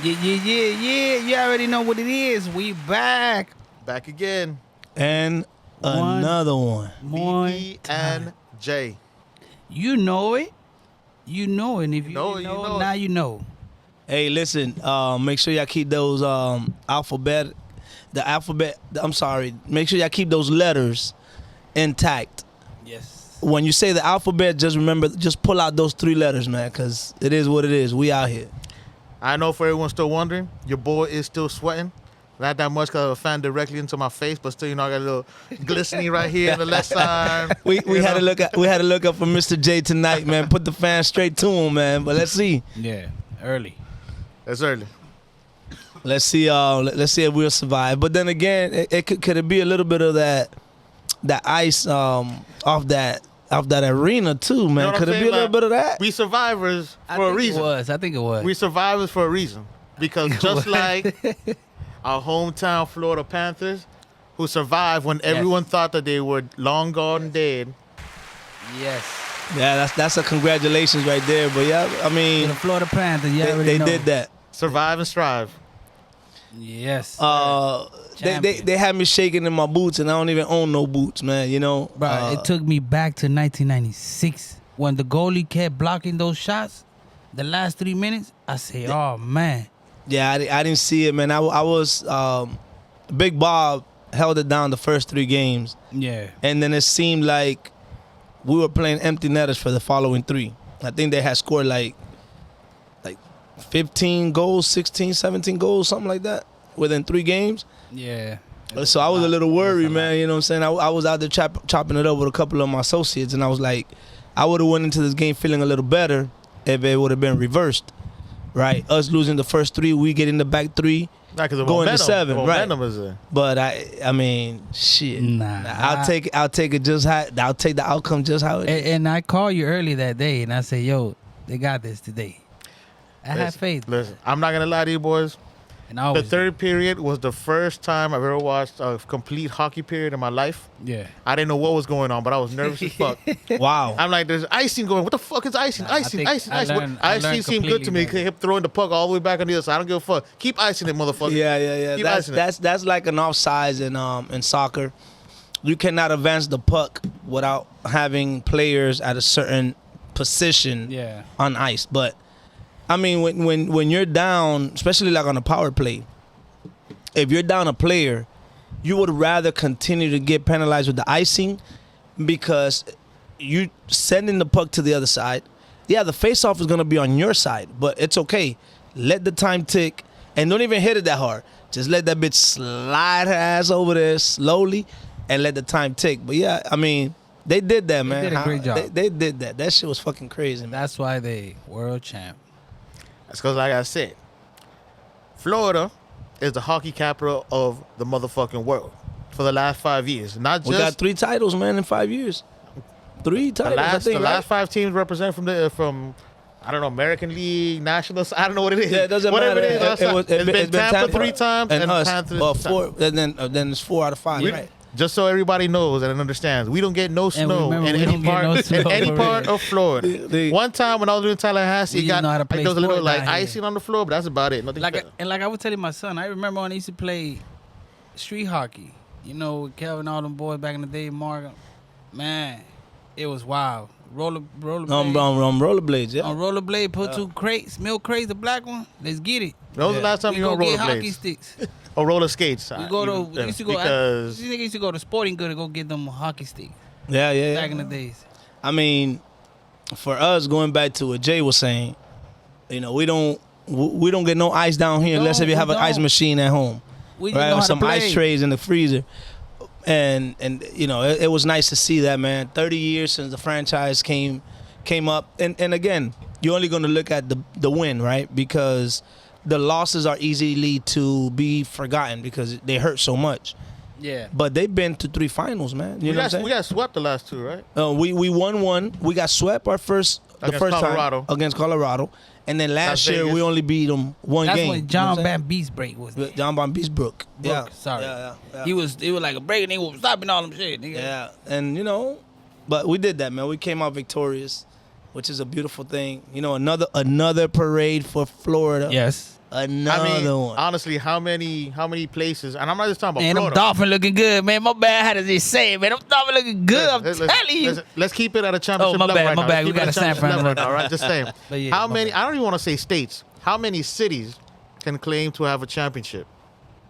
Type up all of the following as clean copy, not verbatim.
Yeah. You already know what it is. We back. Back again. And another one. More BB and J. You know it. You know it. And if you know didn't it, know you it, know now it. you know. Hey, listen, make sure y'all keep those make sure y'all keep those letters intact. Yes. When you say the alphabet, just remember, just pull out those 3 letters, man, because it is what it is. We out here. I know for everyone still wondering, your boy is still sweating. Not that much because I was fan directly into my face, but still, I got a little glistening right here on the left side. We had to look up for Mr. J tonight, man. Put the fan straight to him, man. But let's see. Yeah. Early. It's early. Let's see if we'll survive. But then again, could it be a little bit of that ice off that arena too, man? You know Could it be a little bit of that? We survivors for a reason. I think it was. We survivors for a reason. Because just like our hometown Florida Panthers, who survived when everyone thought that they were long gone dead. Yes. Yeah, that's a congratulations right there. But yeah, I mean, The Florida Panthers, they did that. Survive and strive. Yes. They had me shaking in my boots, and I don't even own no boots, man. You know, Bro, it took me back to 1996 when the goalie kept blocking those shots. The last 3 minutes, I say, oh man. Yeah, I didn't see it, man. I was Big Bob held it down the first 3 games. Yeah. And then it seemed like we were playing empty netters for the following 3. I think they had scored like 15 goals, 16, 17 goals, something like that within 3 games. Yeah. So I was a little worried, man. You know what I'm saying? I was out there chopping it up with a couple of my associates, and I was like, I would have went into this game feeling a little better if it would have been reversed, right? Us losing the first 3, we get in the back 3, going to 7, right? Is there. But I mean, shit. Nah. I'll take it just how. I'll take the outcome just how it is. And I called you early that day, and I said, yo, they got this today. I had faith. Listen, I'm not going to lie to you boys. And I always The third period was the first time I've ever watched a complete hockey period in my life. Yeah. I didn't know what was going on, but I was nervous as fuck. Wow. I'm like, there's icing going. What the fuck is icing? Nah, Icing. I learned Icing seemed good to me. completely He kept throwing the puck all the way back on the other side. I don't give a fuck. Keep icing it, motherfucker. Yeah. Keep icing it. That's like an offsides in soccer. You cannot advance the puck without having players at a certain position on ice. But I mean, when you're down, especially like on a power play, if you're down a player, you would rather continue to get penalized with the icing because you sending the puck to the other side. Yeah, the face-off is going to be on your side, but it's okay. Let the time tick and don't even hit it that hard. Just let that bitch slide her ass over there slowly and let the time tick. But yeah, I mean, they did that, man. They did a great job. They did that. That shit was fucking crazy, man. That's why they world champ. That's because, like I said, Florida is the hockey capital of the motherfucking world for the last 5 years. Not just We got 3 titles, man, in 5 years. 3 titles, I think, the right? last 5 teams represent from I don't know, American League, Nationals. I don't know what it is. Yeah, it doesn't Whatever matter. it is. It's been Tampa 3 times and us. Panthers. 4, and then it's 4 out of 5. Right. Just so everybody knows and understands, we don't get no snow remember, in we any don't get part no snow in any for part real. of Florida. They- One time when I was doing Tallahassee, We it got didn't know how to like play there was a little sport like down here. icing on the floor, but that's about it. Nothing. Like I was telling my son, I remember when I used to play street hockey. You know, with Kelvin, all them boys back in the day, Mark. Man, it was wild. Rollerblade. On rollerblades, yeah. On rollerblade, put 2 crates, milk crates, the black one. Let's get it. When was the last time We you go on get hockey rollerblades sticks. or roller skates? We go to. We used to go. Because These niggas used to go to Sporting Good and go get them hockey sticks Yeah. back in the days. I mean, for us, going back to what Jay was saying, you know, we don't get no ice down here unless if you have an ice machine at home, We just right? know Or how to some play. ice trays in the freezer. And you know, it was nice to see that, man. 30 years since the franchise came up, and again, you're only going to look at the win, right? Because the losses are easily to be forgotten because they hurt so much. Yeah. But they've been to 3 finals, man. You know what I'm saying? we got swept the last 2, right? We won 1. We got swept the first Colorado. time against Colorado, and then last Las year Vegas. we only beat them 1 That's game. when John Van Beast break was. there. John Van Beesbrook. Yeah, Sorry. Yeah. It was like a break and they was stopping all them shit. Nigga. Yeah, and you know, but we did that, man. We came out victorious, which is a beautiful thing. You know, another parade for Florida. Yes. Another one. Honestly, how many places? And I'm not just talking about Man, them Florida. Dolphins looking good, man. My bad. I had to just say it, man. Them Dolphins looking good. Let's- I'm telling you. Let's keep it at a championship my level bad, right my now. bad. Let's We keep it got at a snap championship from level it. right now, all right? Just saying. But yeah, How my many? bad. I don't even want to say states. How many cities can claim to have a championship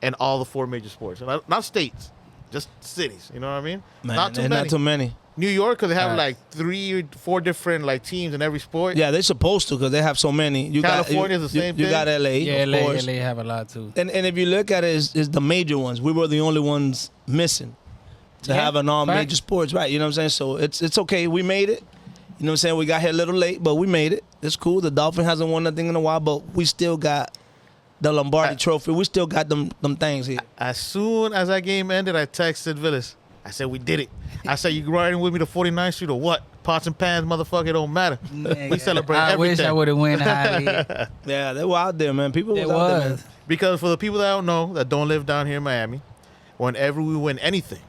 in all the 4 major sports? Not states, just cities. You know what I mean? Man, not too and many. not too many. New York, because they have Right. like 3 or 4 different like teams in every sport. Yeah, they're supposed to because they have so many. California's the same You thing. got LA, Yeah, of course. LA have a lot too. And if you look at it, it's the major ones. We were the only ones missing to Yeah, have an all major facts. sports, right? You know what I'm saying? So it's okay. We made it. You know what I'm saying? We got here a little late, but we made it. It's cool. The Dolphin hasn't won nothing in a while, but we still got the Lombardi Trophy. We still got them things here. As soon as that game ended, I texted Villas. I said, we did it. I said, you riding with me to 49th Street or what? Pots and pans, motherfucker, it don't matter. We celebrate I everything. wish I would have won highly. Yeah, they were out there, man. People It was out there, man. was. Because for the people that don't know, that don't live down here in Miami, whenever we win anything,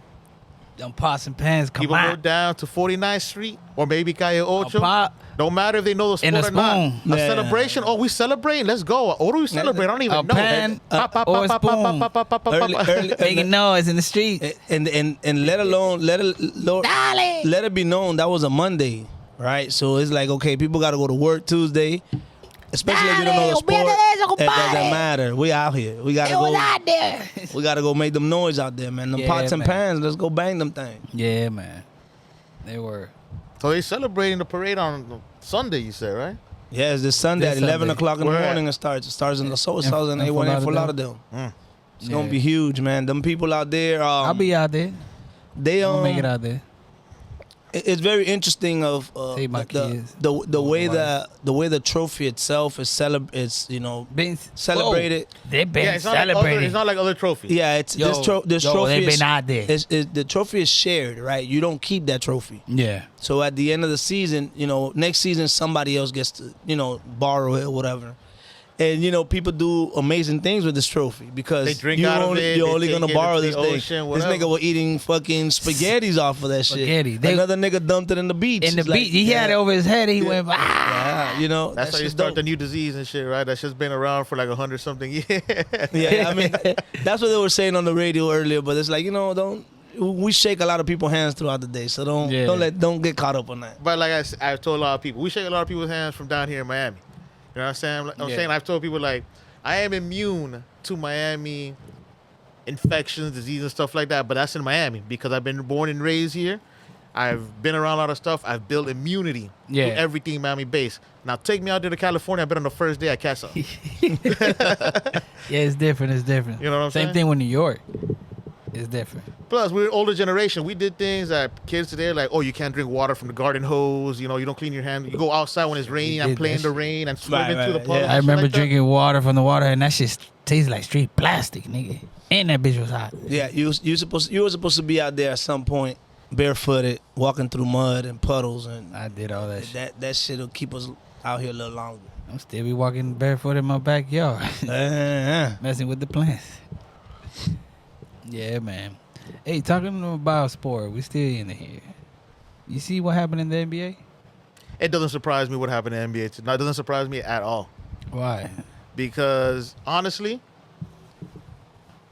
Them pots and pans come people go out. down to 49th Street or maybe Calle Ocho. pot. Don't matter if they know the And sport a or not. spoon. A Yeah. celebration. Oh, we celebrate. Let's go. What do we celebrate? I don't even A know. pan Pop, pop, or a pop, pop, spoon. pop, pop, pop, pop, Early, pop. early, Making noise in the street. and let alone let it be known that was a Monday, right? So it's like, okay, people got to go to work Tuesday, especially if you don't know the sport. It doesn't matter. We out here. We gotta go. there. We gotta go make them noise out there, man. Them Yeah, pots and man. pans. Let's go bang them things. Yeah, man. They were. So they celebrating the parade on Sunday, you said, right? Yeah, it's this Sunday This at 11 Sunday. o'clock in the Where at? morning. It starts. It starts in the Soul In- Cells and in they went in for Fort Lauderdale? Lauderdale. It's Yeah. gonna be huge, man. Them people out there. I'll be out there. They I'll make it out there. It's very interesting of Take my kids. the way wife. the way the trophy itself is it's Been celebrated. They've been Yeah, it's not, like celebrating. it's not like other trophies. Yeah, it's Yo, this yo, trophy they've is, been out there. the trophy is shared, right? You don't keep that trophy. Yeah. So at the end of the season, next season somebody else gets to, borrow it or whatever. And people do amazing things with this trophy because They drink out of it, you're they only take gonna it borrow into this the thing. ocean, This whatever. nigga was eating fucking spaghettis off of that Spaghetti. shit. They- Another nigga dumped it in the beach. In the It's like, beach. He had it over his head. He went, Yeah, That's that how you shit's start dope. the new disease and shit, right? That's just been around for like 100 something years. Yeah, I mean, that's what they were saying on the radio earlier. But it's like, don't. We shake a lot of people's hands throughout the day, so Yeah. don't get caught up on that. But like I've told a lot of people, we shake a lot of people's hands from down here in Miami. You know what I'm saying? I'm Yeah. saying I've told people like I am immune to Miami infections, disease, and stuff like that. But that's in Miami because I've been born and raised here. I've been around a lot of stuff. I've built immunity Yeah. to everything Miami based. Now take me out there to California. I bet on the first day I catch something. yeah, it's different. It's different. You know what I'm Same saying? thing with New York. It's different. Plus, we're an older generation. We did things that kids today are like, oh, you can't drink water from the garden hose. You don't clean your hand. You go outside when it's raining and did play in that the shit. rain and swim Right, into right, the right. puddle. Yeah. and I shit remember like that. drinking water from the water, and that shit tastes like straight plastic, nigga. And that bitch was hot. Yeah, you were supposed to be out there at some point, barefooted, walking through mud and puddles, and I did all that shit. that shit'll keep us out here a little longer. I'm still be walking barefoot in my backyard, Yeah. messing with the plants. Yeah, man. Hey, talking about sport, we still in here. You see what happened in the NBA? It doesn't surprise me what happened in the NBA. No, it doesn't surprise me at all. Why? Because, honestly,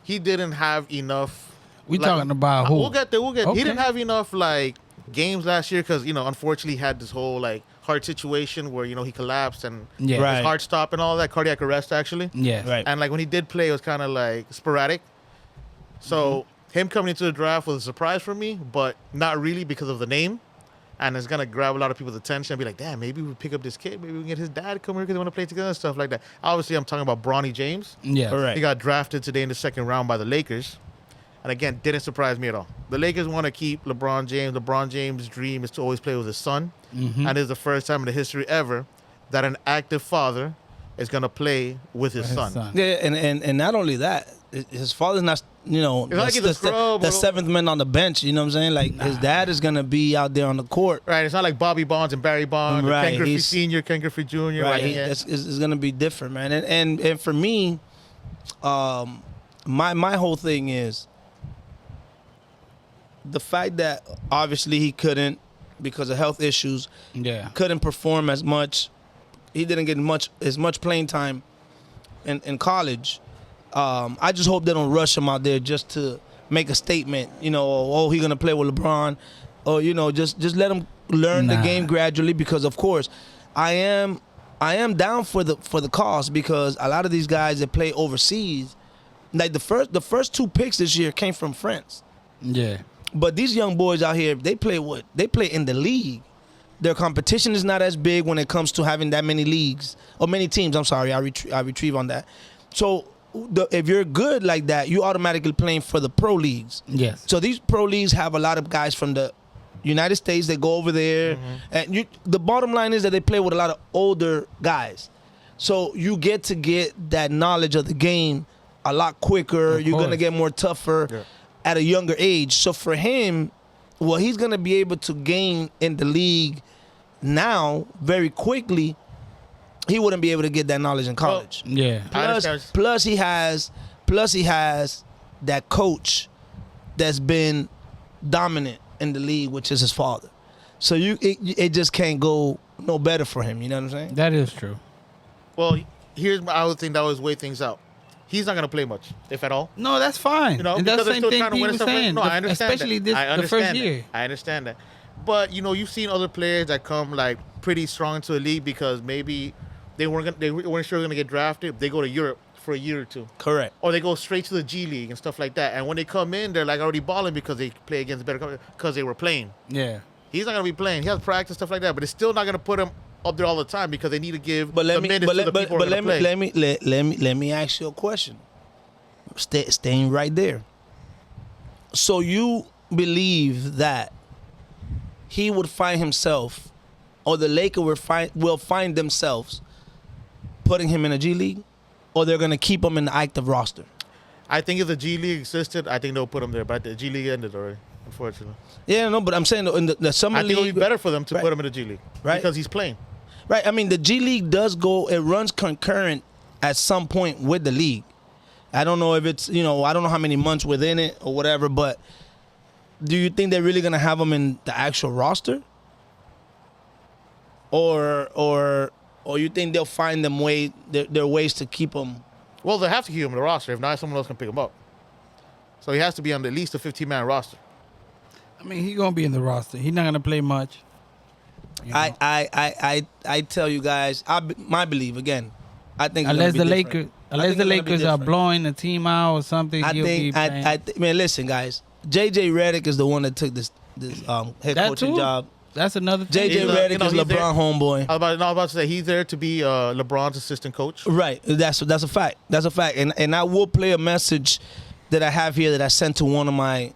he didn't have enough. We talking about who? We'll get there. He Okay. didn't have enough, games last year because, unfortunately he had this whole, heart situation where, he collapsed and Yeah. Right. his heart stopped and all that, cardiac arrest, actually. Yeah. Right. And, when he did play, it was kind of, sporadic. So, him coming into the draft was a surprise for me, but not really because of the name. And it's going to grab a lot of people's attention and be like, damn, maybe we pick up this kid. Maybe we can get his dad to come here because they want to play together and stuff like that. Obviously, I'm talking about Bronny James. Yeah. All right. He got drafted today in the second round by the Lakers. And again, didn't surprise me at all. The Lakers want to keep LeBron James. LeBron James' dream is to always play with his son. Mm-hmm. And it's the first time in the history ever that an active father is going to play with his son. Yeah, and not only that, his father's not, not like he's a scrub the or- seventh man on the bench. You know what I'm saying? Like his dad is gonna be out there on the court. Right, it's not like Bobby Bonds and Barry Bonds, or Right, Ken Griffey he's- Sr., Ken Griffey Jr. Right, Right, yeah. it's gonna be different, man. And for me, my whole thing is the fact that obviously he couldn't, because of health issues, Yeah. couldn't perform as much. He didn't get as much playing time in college. I just hope they don't rush him out there just to make a statement. You know, oh, he's gonna play with LeBron, or you know, just let him learn the game gradually. Because of course, I am down for the cause, because a lot of these guys that play overseas, like the first 2 picks this year came from France. Yeah. But these young boys out here, they play in the league. Their competition is not as big when it comes to having that many leagues or many teams. I'm sorry, I retrieve on that. So if you're good like that, you automatically playing for the pro leagues. Yes. So these pro leagues have a lot of guys from the United States. They go over there, and the bottom line is that they play with a lot of older guys. So you get that knowledge of the game a lot quicker. You're gonna get more tougher at a younger age. So for him, what he's gonna be able to gain in the league now very quickly, he wouldn't be able to get that knowledge in college. Well, yeah. Plus he has that coach that's been dominant in the league, which is his father. So it just can't go no better for him. You know what I'm saying? That is true. Well, here's I would think that was weigh things out. He's not gonna play much, if at all. No, that's fine. You know, and because that's the they're same still thing trying to he win was stuff. saying. No, I understand especially that. the first year. I understand that. But you know, you've seen other players that come like pretty strong into the league because maybe they weren't sure they're gonna get drafted. They go to Europe for a year or two. Correct. Or they go straight to the G League and stuff like that. And when they come in, they're like already balling because they play against better companies because they were playing. Yeah. He's not gonna be playing. He has practice stuff like that, but it's still not gonna put him up there all the time because they need to give the minutes to the people who are gonna play. Let me ask you a question. Staying right there. So you believe that he would find himself, or the Lakers will find themselves putting him in a G League, or they're gonna keep him in the active roster? I think if the G League existed, I think they'll put him there. But the G League ended already, unfortunately. Yeah, no, but I'm saying in the summer I think league, it'll be better for them to put him in the G League, right? Because he's playing. Right. I mean, the G League it runs concurrent at some point with the league. I don't know if it's, I don't know how many months within it or whatever, but do you think they're really going to have them in the actual roster? Or you think they'll find their ways to keep them? Well, they have to keep him in the roster. If not, someone else can pick him up. So he has to be on at least a 15-man roster. I mean, he's going to be in the roster. He's not going to play much. You know? I tell you guys, my belief, again, I think unless the Lakers are blowing the team out or something, man, listen, guys. JJ Redick is the one that took this head coaching job. That's another thing. JJ Redick is LeBron homeboy. I was about to say he's there to be LeBron's assistant coach. Right. That's a fact. That's a fact. And I will play a message that I have here that I sent to one of my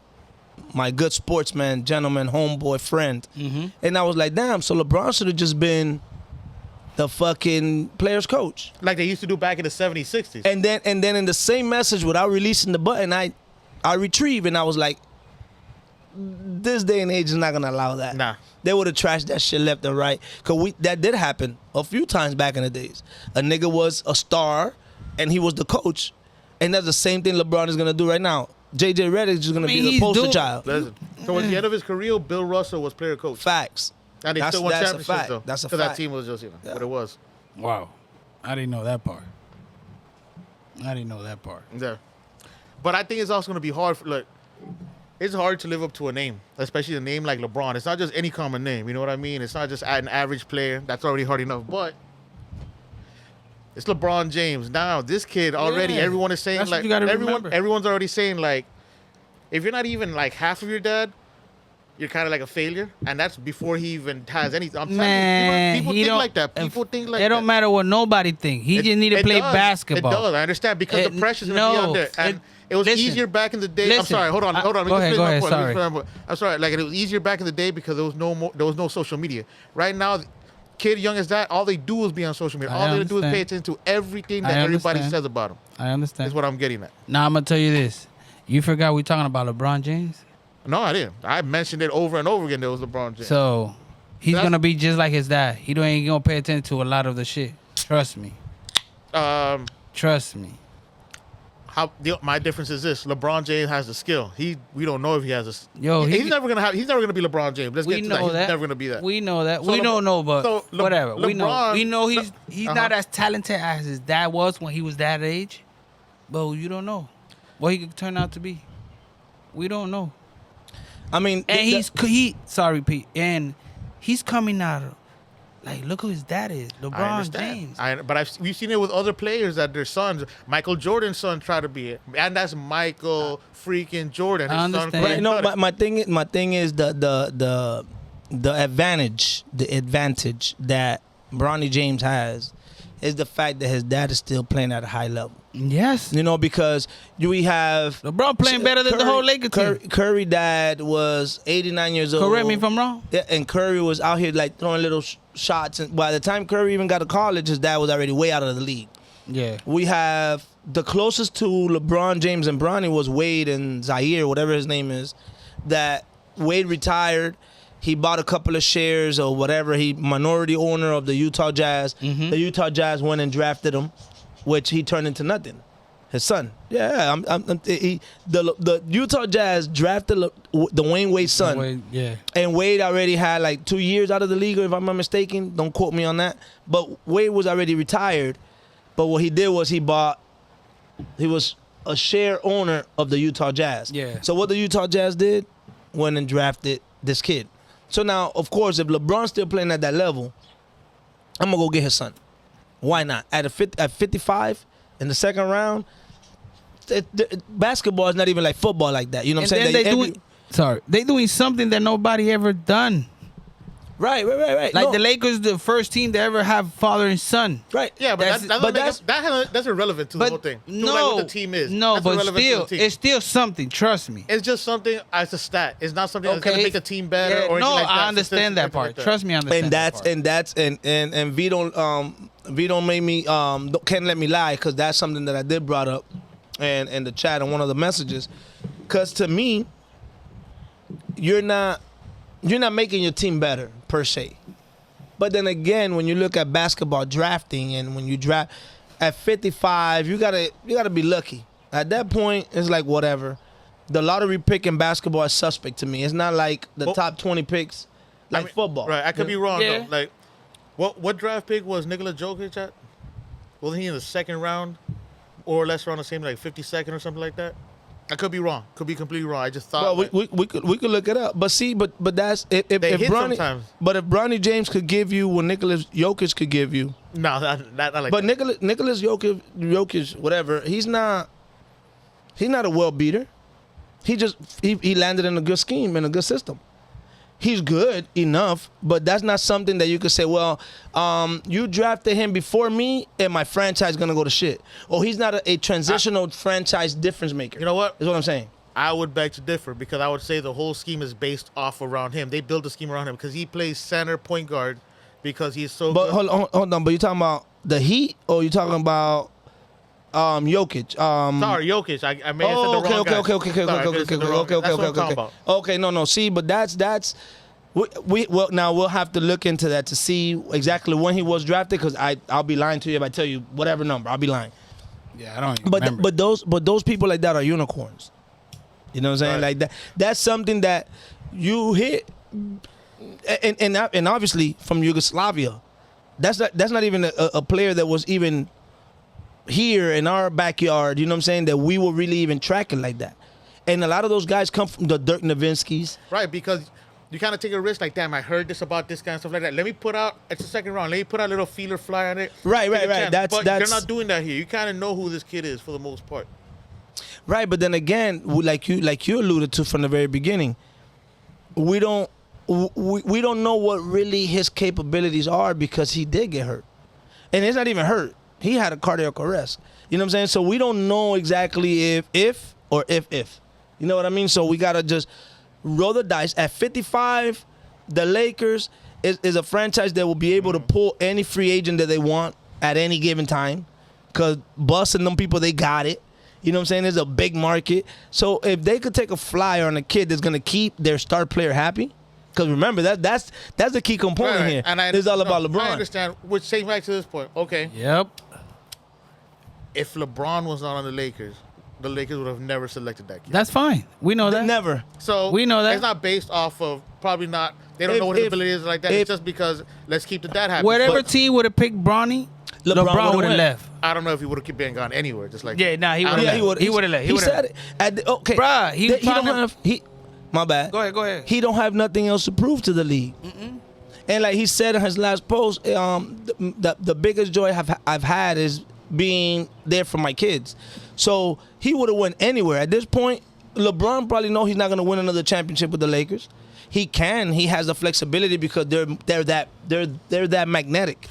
good sportsman, gentleman, homeboy friend. Mm-hmm. And I was like, damn, so LeBron should have just been the fucking players coach, like they used to do back in the 70s, 60s. And then in the same message, without releasing the button, I retrieved, and I was like, this day and age is not gonna allow that. Nah, they would have trashed that shit left and right. Cause that did happen a few times back in the days. A nigga was a star, and he was the coach, and that's the same thing LeBron is gonna do right now. JJ Redick is just gonna be the poster child. Listen, so at the end of his career, Bill Russell was player coach. Facts. And they still won championships, though. That's a fact. Because that team was just, what it was. Wow. I didn't know that part. Yeah. But I think it's also going to be hard. It's hard to live up to a name, especially a name like LeBron. It's not just any common name. You know what I mean? It's not just an average player. That's already hard enough. But it's LeBron James. Now, this kid already, everyone is saying, like, everyone's already saying, like, if you're not even, like, half of your dad, you're kind of like a failure, and that's before he even has anything. I'm telling you, people think like that. People think like that. It don't matter what nobody think. He just need to play basketball. It does. I understand because the pressure's going to be on there. And it was easier back in the day. I'm sorry. Hold on. Go ahead. Sorry. I'm sorry. Like, it was easier back in the day because there was no social media. Right now, kid young as that, all they do is be on social media. All they do is pay attention to everything that everybody says about him. I understand. That's what I'm getting at. Now, I'm going to tell you this. You forgot we talking about LeBron James? No, I didn't. I mentioned it over and over again. There was LeBron James. So he's gonna be just like his dad. He ain't gonna pay attention to a lot of the shit. Trust me. Trust me. my difference is this: LeBron James has the skill. We don't know if he has a. Yo, he's never gonna be LeBron James. Let's we get to know that. He's never gonna be that. We know that. So we don't know, but whatever. LeBron, we know he's not as talented as his dad was when he was that age. But you don't know what he could turn out to be. We don't know. I mean, And sorry, Pete, and he's coming out of. Like, look who his dad is, I LeBron understand. James. But we've seen it with other players that their sons. Michael Jordan's son tried to be it, and that's Michael freaking Jordan. His I understand. son Right, no, my thing is the advantage that Bronny James has is the fact that his dad is still playing at a high level. Yes. You know, because we have LeBron playing better than the whole Lakers team. Curry dad was 89 years old. Correct me if I'm wrong. Yeah, and Curry was out here like throwing little shots. And by the time Curry even got to college, his dad was already way out of the league. Yeah. We have the closest to LeBron James and Bronny was Wade and Zaire, whatever his name is. That Wade retired. He bought a couple of shares or whatever. He minority owner of the Utah Jazz. Mm-hmm. The Utah Jazz went and drafted him, which he turned into nothing. His son. Yeah, the Utah Jazz drafted the Wayne Wade's son. Yeah. And Wade already had like 2 years out of the league, if I'm not mistaken. Don't quote me on that. But Wade was already retired. But what he did was he was a share owner of the Utah Jazz. Yeah. So what the Utah Jazz did, went and drafted this kid. So now, of course, if LeBron's still playing at that level, I'm going to go get his son. Why not? At 55 in the second round, basketball is not even like football like that. You know what I'm saying? They doing something that nobody ever done. Right. Like the Lakers, the first team to ever have father and son. Right. Yeah, but that's irrelevant to the whole thing. No, what the team is. No, that's but irrelevant to still, the team. it's still something. Trust me. It's just something as a stat. It's not something that's gonna make a team better or anything no, like that. I understand that part. Trust me, I understand. And V don't make me can't let me lie, because that's something that I did brought up and in the chat on one of the messages. Because to me, you're not making your team better per se. But then again, when you look at basketball drafting, and when you draft at 55, you gotta be lucky. At that point, it's like whatever. The lottery pick in basketball is suspect to me. It's not like the top 20 picks like football. Right, I could be wrong Yeah. though. Like, what draft pick was Nikola Jokic at? Wasn't he in the second round, or less around the same, like 52nd or something like that? I could be wrong. Could be completely wrong. I just thought. Well, we could look it up. But see, but that's if They hit Bronny, sometimes. but if Bronny James could give you what Nicholas Jokic could give you, no, not like. but that. Nicholas Jokic, whatever, he's not a world beater. He landed in a good scheme, in a good system. He's good enough, but that's not something that you could say, well, you drafted him before me and my franchise is going to go to shit. Or he's not a transitional franchise difference maker. You know what? Is what I'm saying. I would beg to differ, because I would say the whole scheme is based off around him. They built a scheme around him because he plays center, point guard, because he's so But good. hold on, but you talking about the Heat, or you talking about Jokic? Sorry, Jokic. I may have said the wrong guy. Okay. Okay, no. See, but that's we'll have to look into that to see exactly when he was drafted, because I'll be lying to you if I tell you whatever number. I'll be lying. Yeah, I don't even remember. But those people like that are unicorns. You know what I'm saying? Right. Like that's something that you hit, and obviously from Yugoslavia, that's not even a player that was even here in our backyard. You know what I'm saying? That we were really even tracking like that. And a lot of those guys come from the Dirk Nowitzkis. Right, because you kind of take a risk, like, damn, I heard this about this guy and stuff like that. Let me put out, it's the second round. Let me put out a little feeler fly on it. Right. But you're not doing that here. You kind of know who this kid is for the most part. Right, but then again, like you alluded to from the very beginning, we don't know what really his capabilities are, because he did get hurt. And it's not even hurt. He had a cardiac arrest. You know what I'm saying? So we don't know exactly if. You know what I mean? So we got to just roll the dice. At 55, the Lakers is a franchise that will be able to pull any free agent that they want at any given time, because busting them people, they got it. You know what I'm saying? There's a big market. So if they could take a flyer on a kid that's going to keep their star player happy, because remember, that's the key component here. And it's all about LeBron. I understand. Which takes back to this point. Okay. Yep. If LeBron was not on the Lakers, the Lakers would have never selected that kid. That's fine. We know that. Never. So we know that. It's not based off of probably not. They don't know what his ability is like that. It's just because let's keep the dad happy. Whatever But team would have picked Bronny, LeBron would have left. I don't know if he would have been gone anywhere. Just like Yeah, nah, he would have left. He would have left. He said it. Okay, Bruh, he don't have. My bad. Go ahead. He don't have nothing else to prove to the league. And like he said in his last post, the biggest joy I've had is being there for my kids. So he would have went anywhere. At this point, LeBron probably know he's not going to win another championship with the Lakers. He can. He has the flexibility because they're that magnetic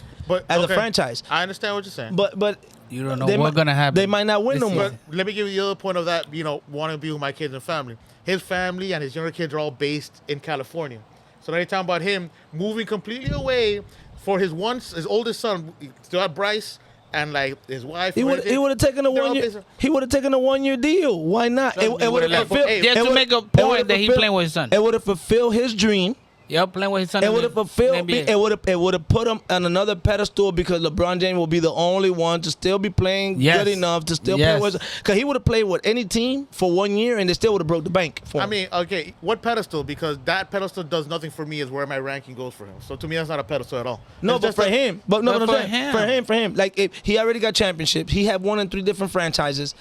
as a franchise. I understand what you're saying. But you don't know what's going to happen. They might not win no more. But let me give you the other point of that. Wanting to be with my kids and family. His family and his younger kids are all based in California. So now you're talking about him moving completely away for his oldest son. Still have Bryce and like his wife. He would have taken a 1 year. He would have taken a 1 year deal. Why not? Just to make a point that he playing with his son. It would have fulfilled his dream. Yep, playing with his son. It would have fulfilled. It would have put him on another pedestal because LeBron James will be the only one to still be playing good enough to still play with. Because he would have played with any team for 1 year and they still would have broke the bank. For him. I mean, okay, what pedestal? Because that pedestal does nothing for me. Is where my ranking goes for him. So to me, that's not a pedestal at all. No, but for him. But no, for him. Like he already got championships. He had 1 in 3 different franchises.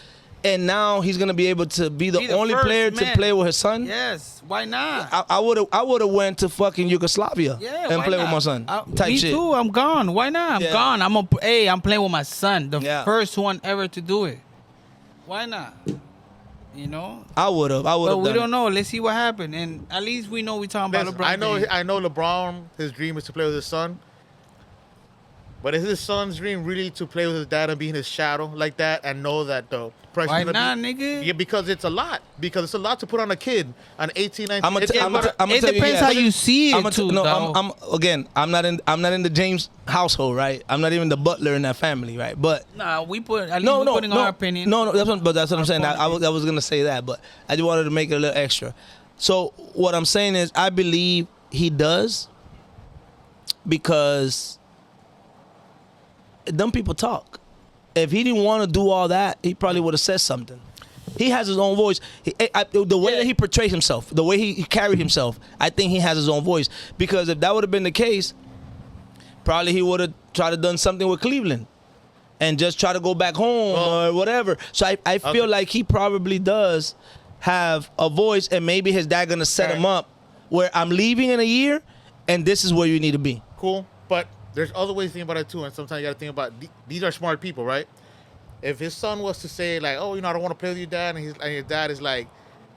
And now he's gonna be able to be the only player to play with his son. Yes, why not? I would have went to fucking Yugoslavia and play with my son. Me too. I'm gone. Why not? I'm gone. I'm playing with my son, the first one ever to do it. Why not? I would have. But we don't know. Let's see what happened. And at least we know we're talking about LeBron. I know LeBron. His dream is to play with his son. But is his son's dream really to play with his dad and be in his shadow like that and know that the pressure? Why not, nigga? Yeah, because it's a lot. Because it's a lot to put on a kid, an 18, 19. It depends how you see it too. I'm not in the James household, right? I'm not even the butler in that family, right? But we put putting our opinion. No, that's what I'm saying. I was gonna say that, but I just wanted to make it a little extra. So what I'm saying is, I believe he does because dumb people talk. If he didn't want to do all that, he probably would have said something. He has his own voice. The way that he portrays himself, the way he carried himself, I think he has his own voice. Because if that would have been the case, probably he would have tried to done something with Cleveland and just try to go back home or whatever. So I feel like he probably does have a voice, and maybe his dad gonna set him up where I'm leaving in a year, and this is where you need to be. Cool, but there's other ways to think about it too, and sometimes you got to think about these are smart people, right? If his son was to say like, "Oh, I don't want to play with your dad," and his dad is like,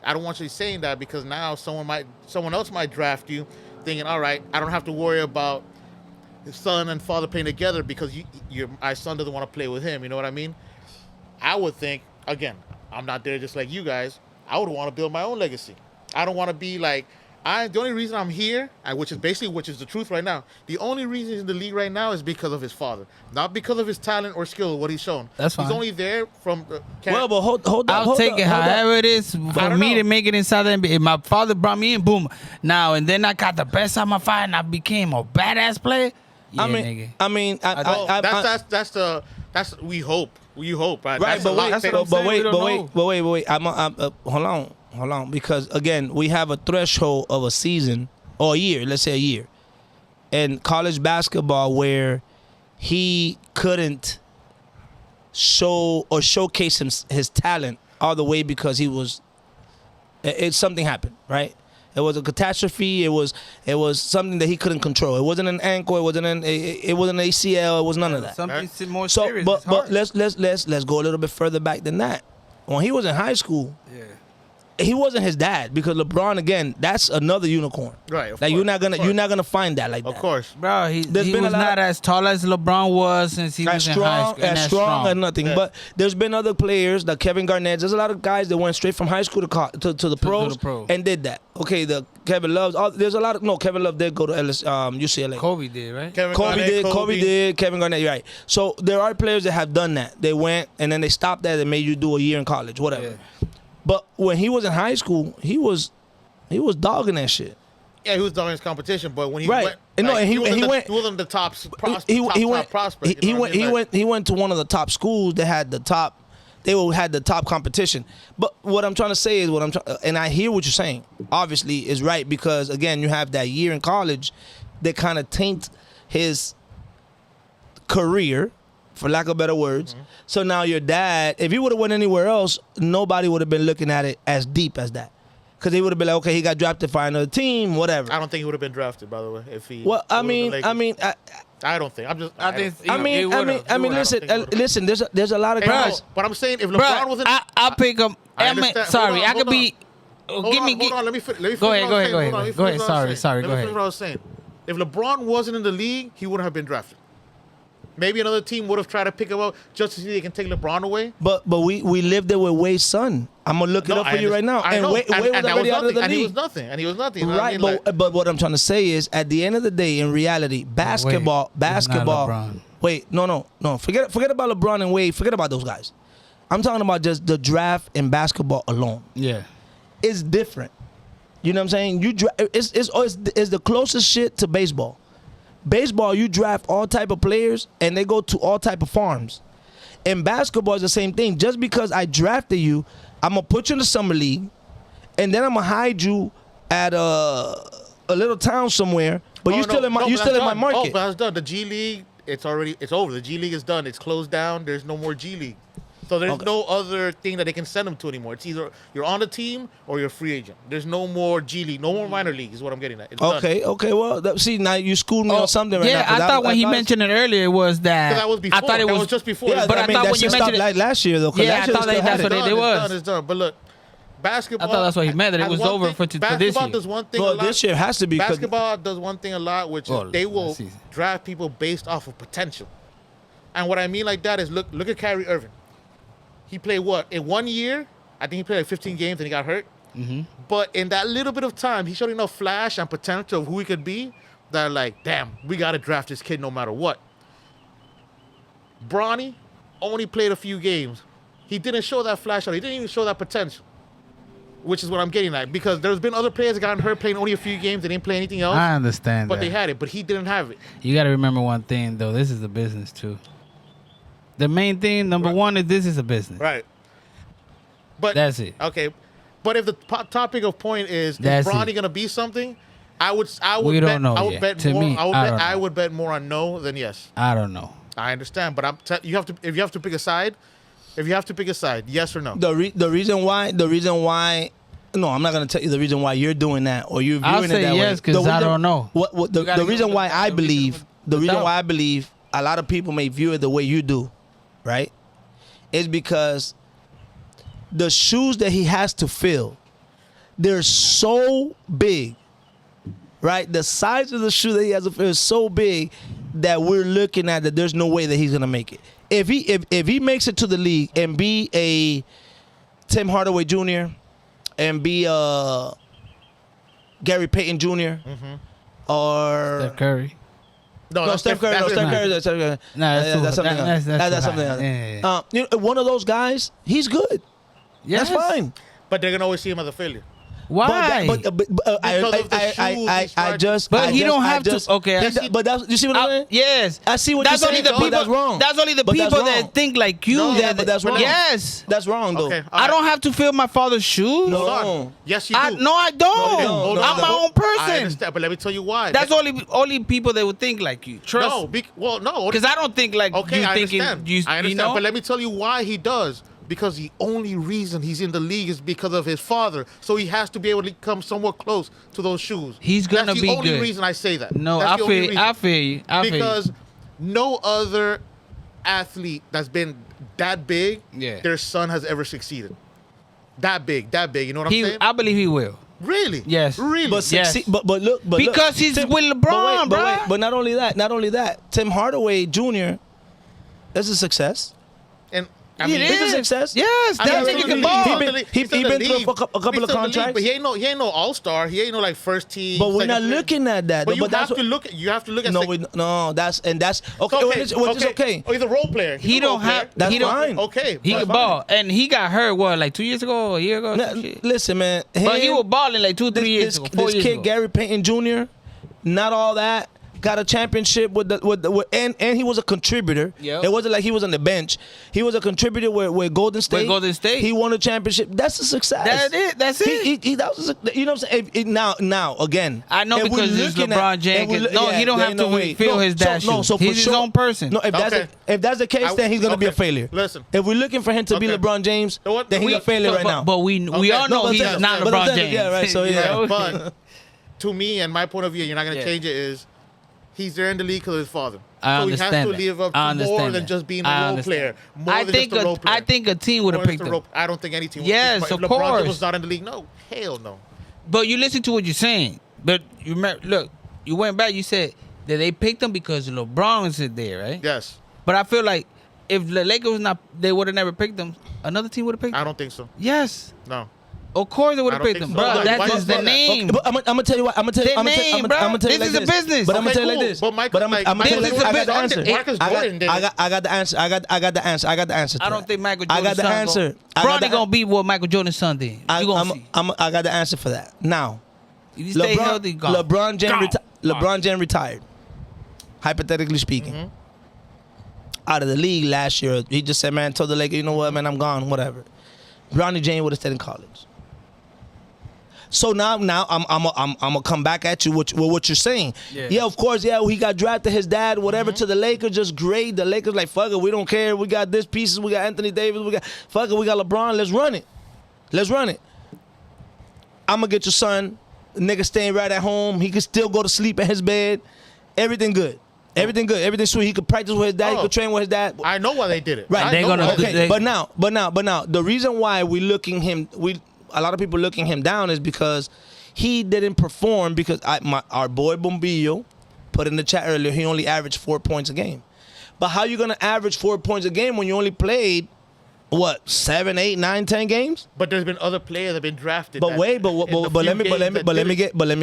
"I don't want you saying that because now someone else might draft you, thinking, all right, I don't have to worry about his son and father playing together because my son doesn't want to play with him." You know what I mean? I would think again, I'm not there just like you guys. I would want to build my own legacy. I don't want to be like. The only reason I'm here, which is the truth right now, the only reason he's in the league right now is because of his father. Not because of his talent or skill, what he's shown. That's fine. He's only there from the camp. Well, but hold on. I'll take it however it is for me to make it inside the NBA. If my father brought me in, boom. Now, and then I got the best out of my fight and I became a badass player. Yeah, that's we hope. We hope. Right, right, but wait. Hold on, because again, we have a threshold of a season or a year, let's say a year, in college basketball where he couldn't showcase his talent all the way because something happened, right? It was a catastrophe. It was something that he couldn't control. It wasn't an ankle. It wasn't an ACL. It was none of that. Something more serious. But let's go a little bit further back than that. When he was in high school, he wasn't his dad because LeBron, again, that's another unicorn. Right. Like you're not gonna find that like that. Of course, bro. He was not as tall as LeBron was since he was in high school. As strong as nothing. Yeah. But there's been other players, like Kevin Garnett. There's a lot of guys that went straight from high school to the pros and did that. Okay, the Kevin Love. There's a lot of Kevin Love did go to UCLA. Kobe did, right? Kobe did. Kevin Garnett. You're right. So there are players that have done that. They went and then they stopped that and made you do a year in college, whatever. Yeah. But when he was in high school, he was dogging that shit. Yeah, he was dogging his competition. But when he went, he wasn't the top prospect. He went to one of the top schools that had the top they will had the top competition. But what I'm trying to say is and I hear what you're saying. Obviously, is right because again, you have that year in college that kind of taints his career, for lack of better words. Mm-hmm. So now your dad, if he would have went anywhere else, nobody would have been looking at it as deep as that. Because they would have been like, okay, he got drafted by another team, whatever. I don't think he would have been drafted, by the way, if he. Well, I mean, I don't think. Listen. There's a lot of guys. But I'm saying if LeBron wasn't, I'll pick him. Sorry, I could be. Hold on. Let me finish. Go ahead. Sorry. Go ahead. What I was saying. If LeBron wasn't in the league, he wouldn't have been drafted. Maybe another team would have tried to pick him up just to see they can take LeBron away. But we lived there with Wade's son. I'm gonna look it up for you right now. And Wade was already out of the league. And he was nothing. Right, but what I'm trying to say is, at the end of the day, in reality, basketball. Wait, no. Forget about LeBron and Wade. Forget about those guys. I'm talking about just the draft in basketball alone. Yeah, it's different. You know what I'm saying? It's the closest shit to baseball. Baseball, you draft all type of players, and they go to all type of farms. In basketball, it's the same thing. Just because I drafted you, I'm going to put you in the summer league, and then I'm going to hide you at a little town somewhere, but you're still in my market. Oh, but that's done. The G League, it's over. The G League is done. It's closed down. There's no more G League. So there's no other thing that they can send them to anymore. It's either you're on the team or you're a free agent. There's no more G League, no more minor league is what I'm getting at. It's okay. Well, see, now you schooled me on something right now. Yeah, I thought when he mentioned it earlier was that. That was before. I thought it was just before. Yeah, but I thought when you mentioned it like last year though. Yeah, I thought that's what it was. It's done. But look, basketball. I thought that's what he meant. That it was over for this year. Basketball does one thing a lot. This year has to be. Basketball does one thing a lot, which is they will draft people based off of potential. And what I mean like that is look at Kyrie Irving. He played what? In 1 year, I think he played like 15 games and he got hurt. Mm-hmm. But in that little bit of time, he showed enough flash and potential of who he could be that like, damn, we got to draft this kid no matter what. Bronny only played a few games. He didn't show that flash. He didn't even show that potential, which is what I'm getting at. Because there's been other players that got hurt playing only a few games. They didn't play anything else. I understand but they had it. But he didn't have it. You got to remember one thing, though. This is a business, too. The main thing, number one, is this is a business. Right. But that's it. Okay. But if the topic of point is Bronny going to be something, I would we bet, don't know I would yet. bet to more. Me, I would bet more on no than yes. I don't know. I understand, but if you have to pick a side, yes or no. The reason why. No, I'm not gonna tell you the reason why you're doing that or you're viewing I'll it say that yes because I don't know. The reason why I believe a lot of people may view it the way you do, right? Is because the shoes that he has to fill, they're so big, right? The size of the shoe that he has to fill is so big that we're looking at that there's no way that he's gonna make it. If he makes it to the league and be a Tim Hardaway Jr. and be Gary Payton Jr. Or Steph Curry. No, Steph Curry. No, Steph Curry. That's something else. That's something else. Yeah. One of those guys, he's good. Yes. That's fine. But they're gonna always see him as a failure. Why? But he don't have to. Okay, but that's, you see what I'm saying? Yes, I see what you're saying. That's wrong. That's only the people that think like you. But that's wrong. Yes, that's wrong though. Okay, I don't have to fill my father's shoes. No. Yes, you do. No, I don't. No, I'm my own person. I understand, but let me tell you why. That's only people that would think like you. Trust. No, because I don't think like okay, you I thinking. Understand. I understand, you know? But let me tell you why he does. Because the only reason he's in the league is because of his father. So he has to be able to come somewhat close to those shoes. He's going to be good. That's the only reason I say that. No, I feel you. Because no other athlete that's been that big, their son has ever succeeded. That big. You know what I'm saying? I believe he will. Really? Yes. Really? But look. Because he's with LeBron, bro. But not only that. Tim Hardaway Jr. is a success. And he's a success. Yes, that's a good ball. He been through a couple of contracts. But he ain't no all-star. He ain't no like first team. But we're not looking at that. But you have to look at. No, that's okay. Which is okay. Oh, he's a role player. He don't have. That's fine. Okay. He can ball, and he got hurt like 2 years ago, a year ago. Listen, man. But he was balling like 2-3 years ago. This kid Gary Payton Jr. Not all that. got a championship and he was a contributor. Yep. It wasn't like he was on the bench. He was a contributor with Golden State. With Golden State. He won a championship. That's a success. That's it. That was you know what I'm saying? Now again. I know if because we're it's looking LeBron James. He don't have to feel his dad's shoes. So he's his own person. No, if that's the case, then he's gonna be a failure. Listen. If we're looking for him to be LeBron James, then he's a failure right now. But we all know he's not LeBron James. Yeah, right. So yeah. But to me and my point of view, you're not going to change it, is he's there in the league because of his father. I so understand he has to that. live up I to more understand than that. just being a role player. More I than think just a role player. I think a team would have picked him. I don't think any team would Yes, pick him. of If LeBron course. James was not in the league, no. Hell no. But you listen to what you're saying. But you remember, look, you went back, you said that they picked him because LeBron was there, right? Yes. But I feel like if the Lakers was not, they would have never picked him. Another team would have picked him. I don't think so. Yes. No. Of course they would have I don't picked him. think so. Bro, Why that's you just the say that? name. But I'm gonna tell you what. I'm gonna tell you. The I'm gonna name, tell bro. you This like is a this. business. But I'm gonna Okay, tell you like cool. this. But Michael, I'm like, gonna tell you this like is a I got the business. answer. Marcus Jordan did it. I got the answer. I got the answer. I got the answer. I don't think Michael I Jordan's got the son answer. Bronny gonna be what Michael Jordan's son did. You gonna see. I got the answer for that. Now, If you stay healthy, go. LeBron James retired. Hypothetically speaking, out of the league last year, he just said, "Man, told the Lakers, you know what, man, I'm gone, whatever." Bronny James would have stayed in college. So now I'm gonna come back at you with what you're saying. Yeah, of course, yeah, he got drafted, his dad, whatever, to the Lakers, just great. The Lakers like, fuck it, we don't care. We got this pieces, we got Anthony Davis, we got LeBron. Let's run it. I'm gonna get your son, nigga staying right at home. He can still go to sleep in his bed. Everything good. Everything sweet. He could practice with his dad. He could train with his dad. I know why they did it. Right. They're gonna. Okay. But now, the reason why a lot of people looking him down is because he didn't perform because our boy Bombillo put in the chat earlier, he only averaged 4 points a game. But how you gonna average 4 points a game when you only played 7, 8, 9, 10 games? But there's been other players that have been drafted. But let me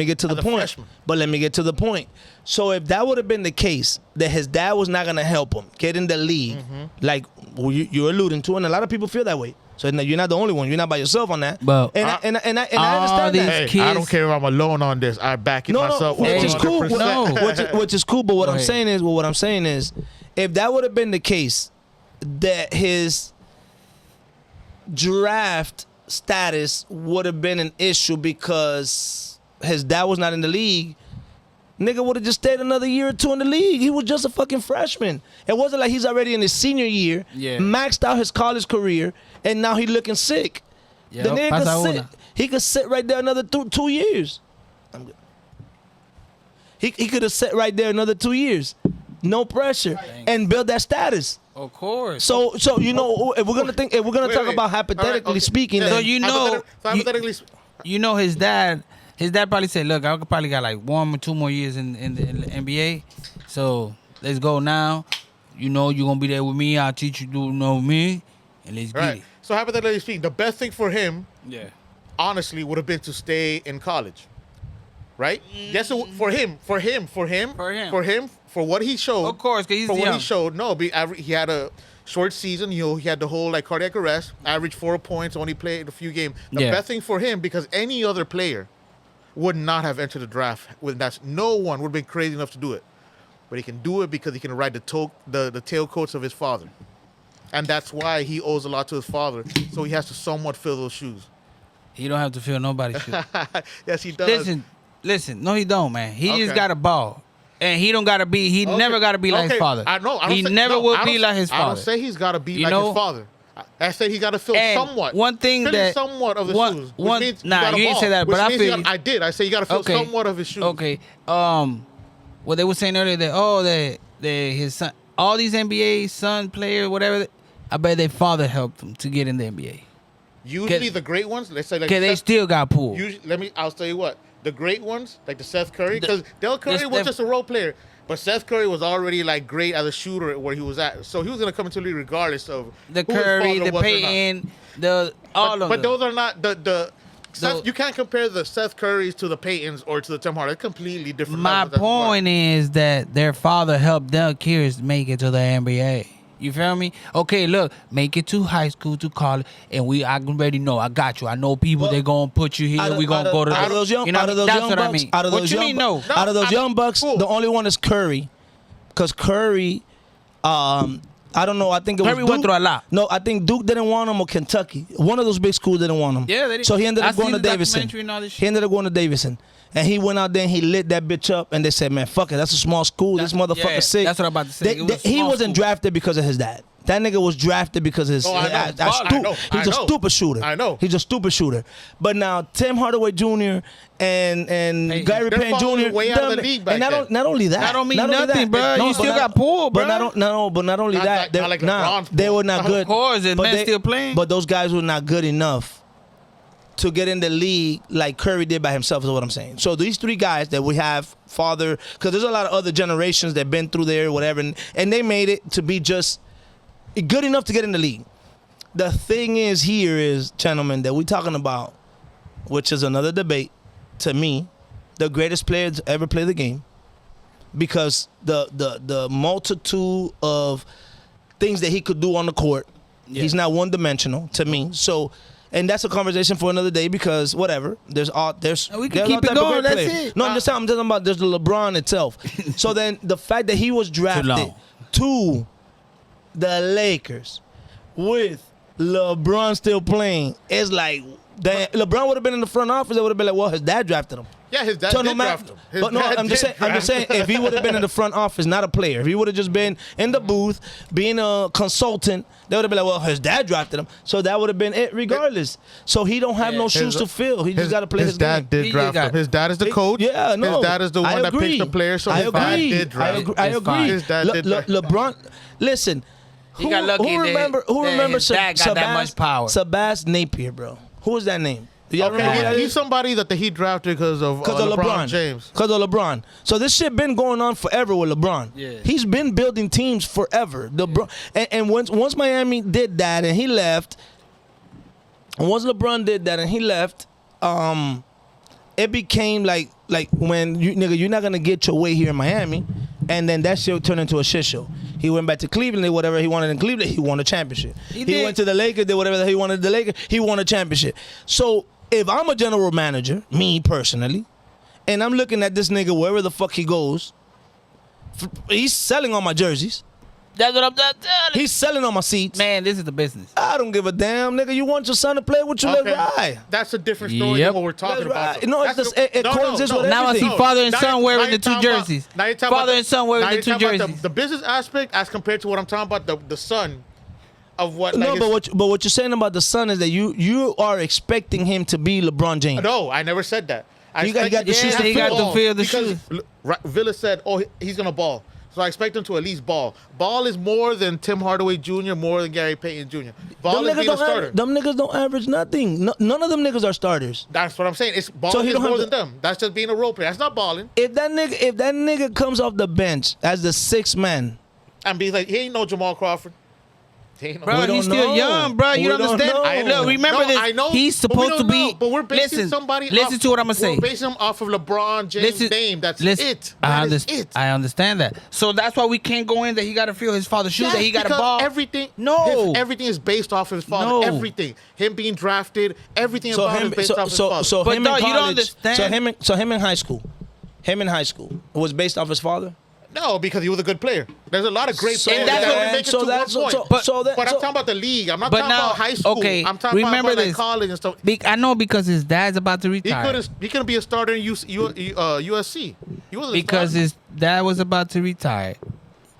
get to the point. Freshman. But let me get to the point. So if that would have been the case, that his dad was not gonna help him get in the league, like you're alluding to, and a lot of people feel that way. So you're not the only one. You're not by yourself on that. But and I understand that. Hey, I don't care if I'm alone on this. I back it myself. Which is cool. 100%. Which is cool. But what I'm saying is, if that would have been the case, that his draft status would have been an issue because his dad was not in the league, nigga would have just stayed another year or two in the league. He was just a fucking freshman. It wasn't like he's already in his senior year, maxed out his college career, and now he looking sick. The nigga could sit right there another 2 years. I'm good. He could have sat right there another 2 years. No pressure. And build that status. Of course. So you know, if we're gonna talk about hypothetically speaking, so then you know, hypothetically, you know his dad probably said, "Look, I could probably got like 1 or 2 more years in the NBA, so let's go now. You know, you're gonna be there with me. I'll teach you to know me, and let's get it." So hypothetically speaking, the best thing for him, honestly, would have been to stay in college, right? Yes, for what he showed. Of course, because he's for young. what he showed. No, he had a short season. You know, he had the whole like cardiac arrest. Averaged 4 points. Only played a few games. The best thing for him, because any other player would not have entered the draft. No one would have been crazy enough to do it, but he can do it because he can ride the tailcoats of his father. And that's why he owes a lot to his father. So he has to somewhat fill those shoes. He don't have to fill nobody's shoes. Yes, he does. Listen. No, he don't, man. He just got a ball. And he don't gotta be. He never gotta be like his father. I know. He never will be like his father. I don't say he's gotta be like his father. I say he gotta fill somewhat. One thing that somewhat of the shoes. You didn't say that, but I feel. I did. I say you gotta fill somewhat of his shoes. Okay. What they were saying earlier that his son, all these NBA son players, whatever. I bet their father helped them to get in the NBA. Usually the great ones, let's say like they still got pulled. I'll tell you what. The great ones, like the Seth Curry, because Del Curry was just a role player, but Seth Curry was already like great as a shooter where he was at, so he was gonna come into the league regardless of the Curry, the Peyton, But those are not Seth, you can't compare the Seth Currys to the Peytons or to the Tim Hardaway. It's completely different. My point is that their father helped Del Curry make it to the NBA. You feel me? Okay, look, make it to high school, to college, and I already know. I got you. I know people. They gonna put you here. We gonna go to. Out of those young, you know, out of those that's young what bucks, I mean. out of What those you young mean? bucks, No. out of those young bucks, cool. the only one is Curry, because Curry. I don't know. I think it was Curry Duke. went through a lot. No, I think Duke didn't want him or Kentucky. One of those big schools didn't want him. Yeah, they did. So he ended I up going seen to the Davidson. documentary and all this shit. He ended up going to Davidson. And he went out there and he lit that bitch up. And they said, man, fuck it. That's a small school. This motherfucker's sick. That's what I'm about to say. He wasn't drafted because of his dad. That nigga was drafted because of his. I know. He's a stupid shooter. I know. He's a stupid shooter. But now Tim Hardaway Jr. and Gary Payne Jr. way out of the league back and then. not only that. That don't mean nothing, bro. You still got pulled, bro. But not only that. Not like LeBron's They were not good. Of course, and men still playing. But those guys were not good enough to get in the league like Curry did by himself, is what I'm saying. So these three guys that we have, because there's a lot of other generations that been through there, whatever, and they made it to be just good enough to get in the league. The thing is here is, gentlemen, that we're talking about, which is another debate, to me, the greatest player to ever play the game, because the multitude of things that he could do on the court, he's not one-dimensional to me. So, and that's a conversation for another day, because whatever, we can keep it going. That's it. No, I'm just talking about there's the LeBron itself. So then the fact that he was drafted to the Lakers with LeBron still playing, is like, LeBron would have been in the front office. They would have been like, well, his dad drafted him. Yeah, his dad did draft him. But no, I'm just saying, if he would have been in the front office, not a player, if he would have just been in the booth, being a consultant, they would have been like, well, his dad drafted him. So that would have been it regardless. So he don't have no shoes to fill. He just got to play his dad game. did draft him. His dad is the coach. Yeah, no. His dad is the one that picks the players, so his dad did draft him. I agree. His dad did draft him. LeBron, listen. He got lucky who remember his dad got that much power. Sabas Napier, bro? Who was that name? Okay, he's somebody that he drafted because of LeBron James. Because of LeBron. So this shit been going on forever with LeBron. Yeah. He's been building teams forever. And once Miami did that and he left, and once LeBron did that and he left, it became like when you're not gonna get your way here in Miami, and then that shit turned into a shit show. He went back to Cleveland, did whatever he wanted in Cleveland, he won a championship. He went to the Lakers, did whatever he wanted in the Lakers, he won a championship. So if I'm a general manager, me personally, and I'm looking at this nigga wherever the fuck he goes, he's selling all my jerseys. That's what I'm telling you. He's selling all my seats. Man, this is the business. I don't give a damn, nigga. You want your son to play with you, let's ride. That's a different story than what we're talking about. No, it coexists with Now I everything. see father and son wearing the two jerseys. Father and son wearing the two jerseys. The business aspect as compared to what I'm talking about, the son of what. No, but what you're saying about the son is that you are expecting him to be LeBron James. No, I never said that. You got the shoes. He got to feel the shoes. Villa said, "Oh, he's gonna ball." So I expect him to at least ball. Ball is more than Tim Hardaway Jr., more than Gary Payton Jr. Ball is being a starter. Them niggas don't average nothing. None of them niggas are starters. That's what I'm saying. It's ball is more than them. That's just being a role player. That's not balling. If that nigga comes off the bench as the sixth man, and be like, he ain't no Jamal Crawford. Bro, he's still young, bro. You don't understand? Look, remember this. I know, he's supposed to be. But we're basing somebody listen to what I'm going to say. We're basing him off of LeBron James' name. That's it. I understand that. So that's why we can't go in that he got to feel his father's shoes, that he got to ball. Everything. No. Everything is based off of his father. No. Everything. Him being drafted. Everything about him is based off his father. So but him in college, you don't understand. So him in high school. Him in high school was based off his father? No, because he was a good player. There's a lot of great players that only make it to 1 point. But I'm talking about the league. I'm not talking about high school. Okay, I'm talking remember about this. College and stuff. I know because his dad's about to retire. He couldn't be a starter in USC. He wasn't because his dad was about to retire.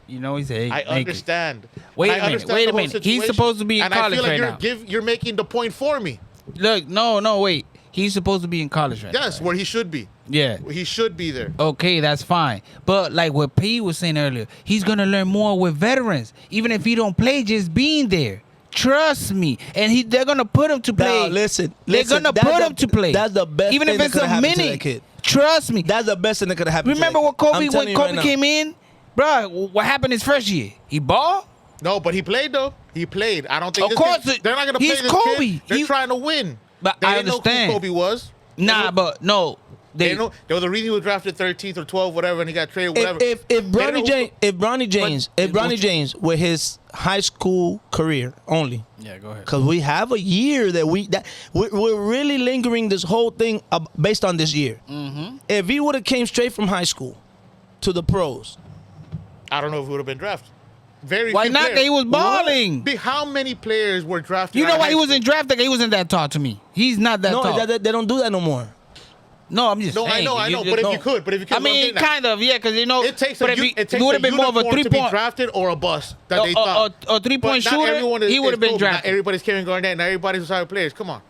You know, he said, I understand. Wait a minute. He's supposed to be in college right now. You're making the point for me. Look, no, wait. He's supposed to be in college right now. Yes, where he should be. Yeah. He should be there. Okay, that's fine. But like what P was saying earlier, he's going to learn more with veterans. Even if he don't play, just being there. Trust me. And they're going to put him to play. Now, listen. They're going to put him to play. That's the best even thing if it's that a minute. kid. Trust me. That's the best thing that could have happened Remember to when Kobe came in? Bro, what happened his first year? He balled? No, but he played, though. He played. I don't think of course, they're not going to play this Kobe. kid. They're trying to win. But they I didn't understand. know who Kobe was. Nah, but no. They know there was a reason he was drafted 13th or 12th, whatever, and he got traded, whatever. If Bronny James with his high school career only. Yeah, go ahead. Because we have a year that we're really lingering this whole thing based on this year. Mm-hmm. If he would have came straight from high school to the pros, I don't know if he would have been drafted. Very Why few not? players. He was balling. How many players were drafted? You know why he was wasn't drafted? He wasn't that tall to me. He's not that tall. No, they don't do that no more. No, I'm just No, saying. I know. But if you could, I mean, kind of, yeah, because it takes but a, if it he takes would have been more of a unicorn to be 3-point drafted or a bust that they thought. a 3-point But not shooter. everyone He would have been Kobe. Not drafted. everybody's Kevin Garnett. Not everybody's side players. Come on.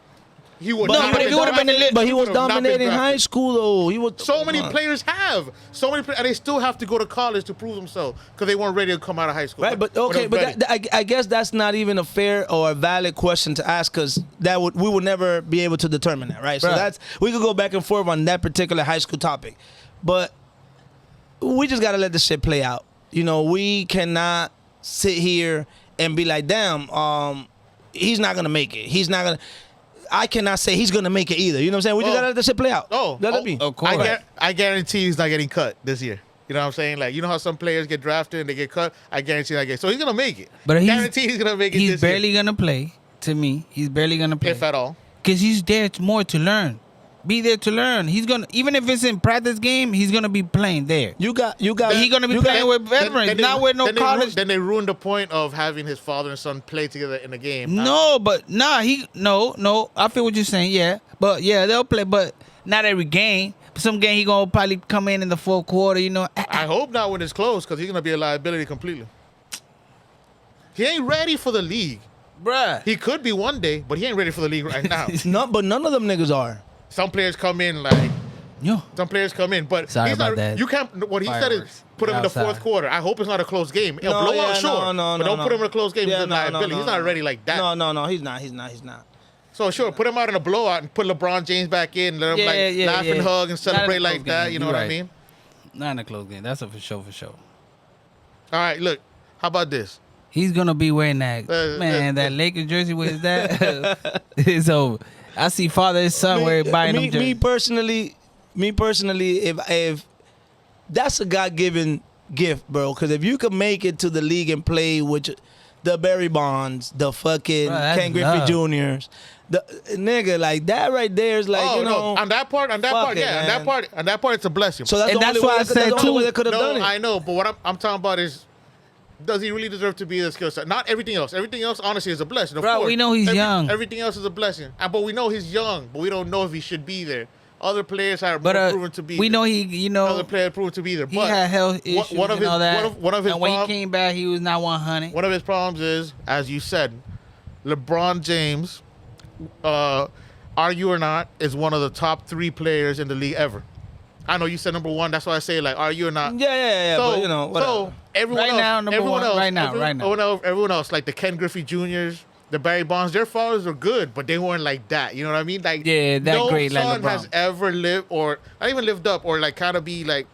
He would No, not but have if he would have been drafted. But he was would have not been dominating drafted. high school though. He was So many players have. So many players, and they still have to go to college to prove themselves because they weren't ready to come out of high school. Right, but okay, but I guess that's not even a fair or a valid question to ask because we would never be able to determine that, right? So Right. we could go back and forth on that particular high school topic, but we just gotta let the shit play out. You know, we cannot sit here and be like, damn, he's not gonna make it. He's not gonna. I cannot say he's gonna make it either. You know what I'm saying? We just gotta let the shit play out. Let it be. Of course. I guarantee he's not getting cut this year. You know what I'm saying? Like, you know how some players get drafted and they get cut? I guarantee that. So he's going to make it. But guarantee he's going to make it He's this barely year. going to play, to me. He's barely going to play. If at all. Because he's there more to learn. Be there to learn. He's going to, even if it's in practice game, he's going to be playing there. You got. He's going to be playing with veterans, not with no college. Then they ruined the point of having his father and son play together in the game. No, but no. I feel what you're saying, yeah. But yeah, they'll play, but not every game. Some game he gonna probably come in the fourth quarter, you know. I hope not when it's close because he's gonna be a liability completely. He ain't ready for the league, Bruh. He could be one day, but he ain't ready for the league right now. But none of them niggas are. Some players come in like. Yo. Some players come in, but Sorry he's about not, that. you can't. What he said is Fireworks. put him in the Outside. fourth quarter. I hope it's not a close game. No, Blowout, yeah, sure, no, but don't no. put him in a close game. Yeah, He's not liability. He's not ready like that. No, he's not. He's not. So sure, put him out in a blowout and put LeBron James back in. Let him laugh and hug and celebrate like that. You know what I mean? Not in a close game. That's a for sure. All right, look. How about this? He's gonna be wearing that that Lakers jersey with his dad. It's over. I see father and son buying them jerseys. Me personally, if that's a God-given gift, bro. Because if you could make it to the league and play with the Barry Bonds, the fucking Ken Griffey Juniors, the nigga like that right there is like no. On that part, yeah, on that part, it's a blessing. So that's why I said too. They could have done it. I know, but what I'm talking about is. Does he really deserve to be the skill set? Not everything else. Everything else, honestly, is a blessing. Of course. We know he's young. Everything else is a blessing. But we know he's young, but we don't know if he should be there. Other players have proven to be we there. know he, Other players proven to be there. He had health issues one of his, and all that. One of his and when he came back, he was not 100. One of his problems is, as you said, LeBron James, argue or not, is one of the top 3 players in the league ever. I know you said number 1. That's why I say, like, argue or not. Yeah. So, but, you know, whatever. So everyone Right else, now, number everyone one. else, Right now. everyone else, like the Ken Griffey Juniors, the Barry Bonds, their fathers were good, but they weren't like that. You know what I mean? Like, that great like son LeBron has ever lived, or not even lived up, or like kind of be like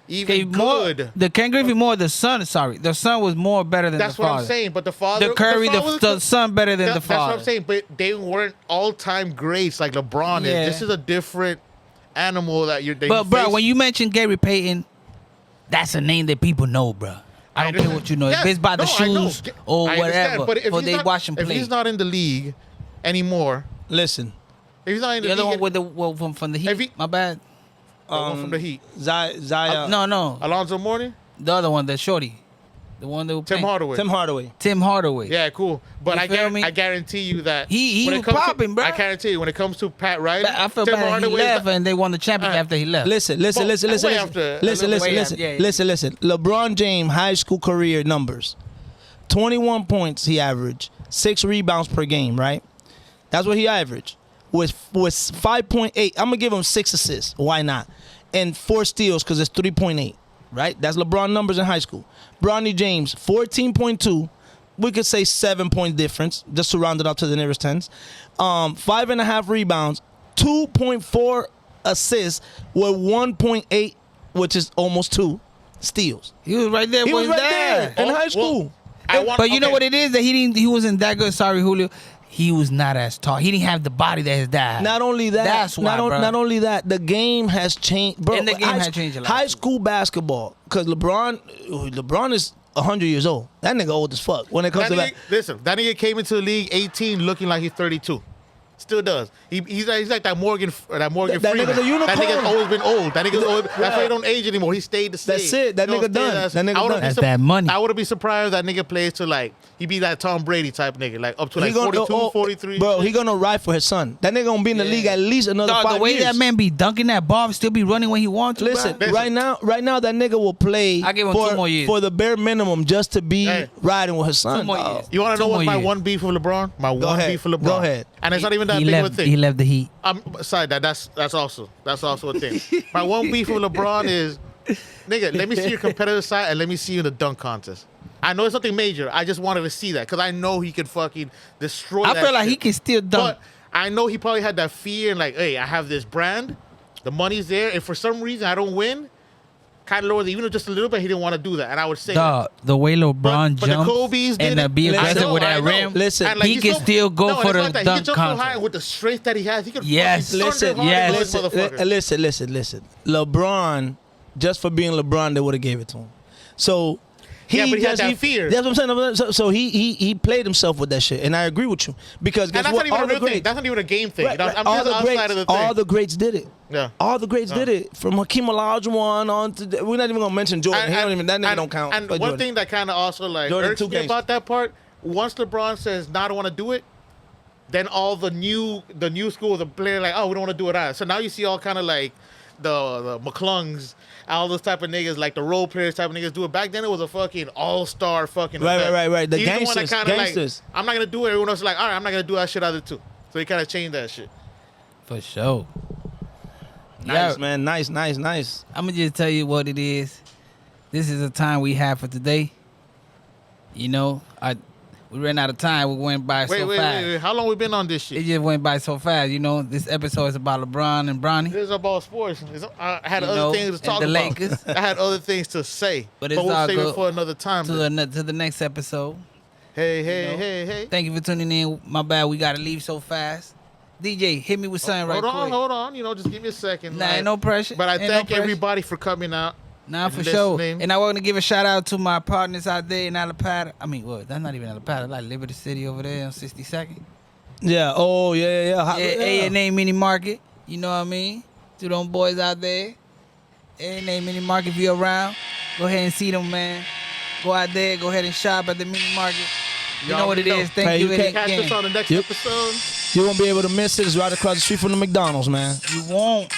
even good. The Ken Griffey the son was more better than That's the father. what I'm saying. But the father, The Curry, the son better than the That's father. what I'm saying. But they weren't all-time greats like LeBron Yeah. is. This is a different animal that you're. But bro, when you mention Gary Payton, that's a name that people know, bro. I don't care what you know. Yes. If it's by the I know. shoes or I understand, whatever, but if or he's they not- watch him play. If he's not in the league anymore, Listen, if he's not in the The other league, one with from the If he- Heat. My bad. the one from the Heat, Zaya. No. Alonzo Mourning, The other one, the shorty. The one that was Tim Hardaway. Tim Hardaway. Yeah, cool. But You feel me? I guarantee you that He when it was comes to- popping, bro. I guarantee you when it comes to Pat Riley, I feel Tim bad that he Hardaway is left the- and they won the championship after he left. Listen. Way after- Listen. LeBron James high school career numbers: 21 points he averaged, 6 rebounds per game. Right, that's what he averaged. Was 5.8. I'm gonna give him 6 assists. Why not? And 4 steals because it's 3.8. Right, that's LeBron numbers in high school. Bronny James 14.2. We could say 7-point difference, just to round it up to the nearest tens. 5.5 rebounds, 2.4 assists with 1.8, which is almost 2 steals. He was right there. He was right there in Oh, high school. But you know what it is that he wasn't that good. Sorry, Julio. He was not as tall. He didn't have the body that his dad had. Not only that, That's why, not only that, the game has changed, bro. And the game has changed a lot, High too. school basketball, because LeBron is 100 years old. That nigga old as fuck when it comes to that. Listen, that nigga came into the league 18 looking like he's 32. Still does. He's like that Morgan That Freeman. nigga's a unicorn. That nigga's always been old. That nigga's always, that's why he don't age anymore. He stayed the same. That's it. That nigga done. That nigga done. That's that money. I wouldn't be surprised if that nigga plays to like, he be that Tom Brady type nigga, like up to like 42, 43. Bro, he gonna ride for his son. That nigga gonna be in the league at least another 5 years. The way that man be dunking that ball, still be running when he wants to. Listen, bro. right now that nigga will play I give him 2 more years. for the bare minimum just to be Hey. riding with his son. 2 more years. You want to know 2 what's more my years. one beef with LeBron? My one ahead. beef with LeBron. Go ahead. And it's not even that He big of a left. thing. He left the Heat. I'm sorry, that's also a thing. My one beef with LeBron is, nigga, let me see your competitive side and let me see you in the dunk contest. I know it's nothing major. I just wanted to see that because I know he could fucking destroy I that feel like shit. he can still dunk. But I know he probably had that fear and like, hey, I have this brand, the money's there. If for some reason I don't win, kind of lower, even though just a little bit, he didn't want to do that. And I would say The way LeBron But the jumps Kobe's did and it. be I aggressive know, with I that know. rim, Listen, And, like, he he's can so- still go no, for it's the like that. He dunk can jump so high contest. and with the strength that he has, he could Yes. fucking Listen, thunder hard yes. into those motherfuckers. Listen. LeBron, just for being LeBron, they would have gave it to him. So Yeah, but he had that fear. That's what I'm saying. So he played himself with that shit, and I agree with you because And guess that's what? not even All a the real thing. greats, That's not even a game thing. right, I'm all just the outside greats, of the thing. all the greats did it. Yeah. All the greats did it. From Hakeem Olajuwon on to we're not even gonna mention Jordan. He don't even that nigga don't count. And for one Jordan. thing that kind of also like Jordan, irks 2 me games. about that part, once LeBron says, "No, I don't want to do it," then all the new school, the player like, "Oh, we don't want to do it either." So now you see all kind of like the McClungs, all those type of niggas, like the role players type of niggas do it. Back then it was a fucking all-star fucking event. Right. The He's one that gangsters, kinda gangsters. Like, I'm not gonna do it. Everyone else is like, all right, I'm not gonna do that shit either too. So he kind of changed that shit. For sure. Nice, Yeah. man. Nice. I'm gonna just tell you what it is. This is the time we have for today. You know, we ran out of time. We went by so fast. Wait. How long we been on this shit? It just went by so fast. You know, this episode is about LeBron and Bronny. This is about sports. I had You other know, things to talk and the about. Lakers. I had other things to say, But it's we'll all save good. it for another time. To the next episode. Hey. Thank you for tuning in. My bad, we gotta leave so fast. DJ, hit me with something right quick. Hold on. You know, just give me a second. Nah, man. ain't no pressure. But I Ain't no thank pressure. everybody for coming out. Nah, and for sure. listening. And I want to give a shout out to my partners out there in Alapata. I mean, well, that's not even Alapata. Like Liberty City over there on 62nd. Yeah. Oh yeah. A&A Mini Market. You know what I mean? To them boys out there. A&A Mini Market, if you're around, go ahead and see them, man. Go out there. Go ahead and shop at the Mini Market. You know what it is. Thank Hey, you you can't Catch again. us on the next Yep. episode. You won't be able to miss it. It's right across the street from the McDonald's, man. You won't.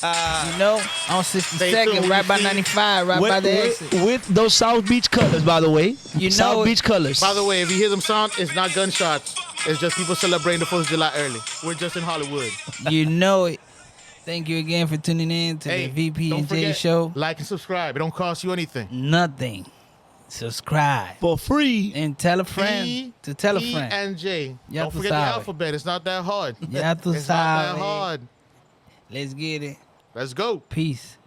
You know, on 62nd, tuned. right by See? 95, right by the exit. With those South Beach colors, by the way. You know South it. Beach colors. By the way, if you hear them sound, it's not gunshots. It's just people celebrating the 4th of July early. We're just in Hollywood. You know it. Thank you again for tuning in to the VP don't and J forget, show. like and subscribe. It don't cost you anything. Nothing. Subscribe. For free. And tell a friend P, to tell a E, friend. and J. Ya Don't tu forget the sabes. alphabet. It's not that hard. Ya tu It's not that sabes. hard. Let's get it. Let's go. Peace.